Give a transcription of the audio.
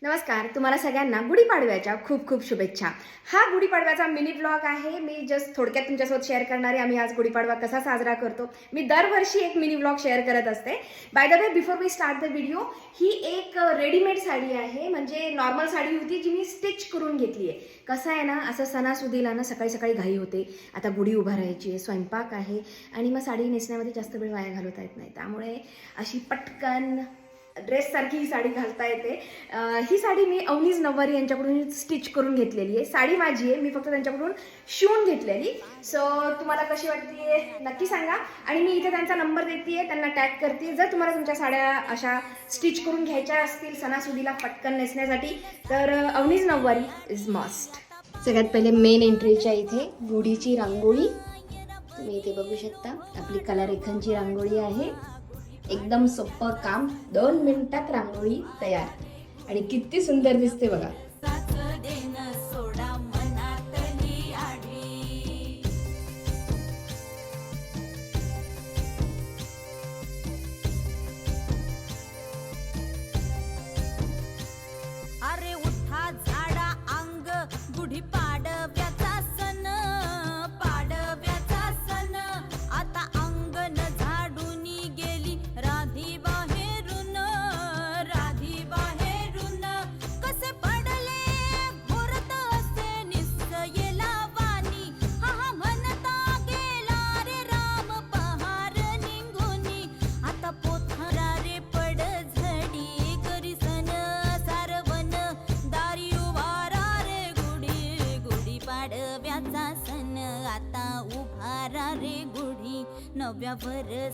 नमस्कार, तुम्हाला सगळ्यांना गुढीपाडव्याच्या खूप खूप शुभेच्छा. हा गुढीपाडव्याचा मिनी ब्लॉग आहे. मी जस्ट थोडक्यात तुमच्यासोबत शेअर करणारे आम्ही आज गुढीपाडवा कसा साजरा करतो. मी दरवर्षी एक मिनी ब्लॉग शेअर करत असते. By the way, before we start the video, ही एक रेडीमेड साडी आहे. म्हणजे नॉर्मल साडी होती जी मी स्टिच करून घेतली आहे. कसं आहे ना, असं सणासुदीला ना सकाळी सकाळी घाई होते. आता गुढी उभारायची आहे, स्वयंपाक आहे आणि मग साडी नेसण्यामध्ये जास्त वेळ वाया घालवता येत नाही. त्यामुळे अशी पटकन ड्रेससारखी ही साडी घालता येते. ही साडी मी अवनीज नववारी यांच्याकडून स्टिच करून घेतलेली आहे. साडी माझी आहे, मी फक्त त्यांच्याकडून शिवून घेतलेली. सो तुम्हाला कशी वाटते नक्की सांगा. आणि मी इथे त्यांचा नंबर देते, त्यांना टॅग करते. जर तुम्हाला तुमच्या साड्या अशा स्टिच करून घ्यायच्या असतील सणासुदीला पटकन नेसण्यासाठी, तर अवनीज नववारी इज मस्ट. सगळ्यात पहिले मेन एंट्रीच्या इथे गुढीची रांगोळी तुम्ही इथे बघू शकता. आपली कलारेखनची रांगोळी आहे. एकदम सोपं काम, 2 मिनिटात रांगोळी तयार आणि किती सुंदर दिसते बघा. अरे उठा झाडा अंग गुढी पाडव्याचा सण, पाडव्याचा सण. आता अंगण झाडून गेली राधी बाहेरून, राधी बाहेरून. कसे पडले घोरत असे निसयेला वाणी. हा हा म्हणता गेला रे राम पहार निघूनी. आता पोथरा रे पड झडी करी सन सारवन. दारी उभारा रे गुढी, गुढी पाडव्याचा सण. आता उभारा रे गुढी नव्या वर्ष.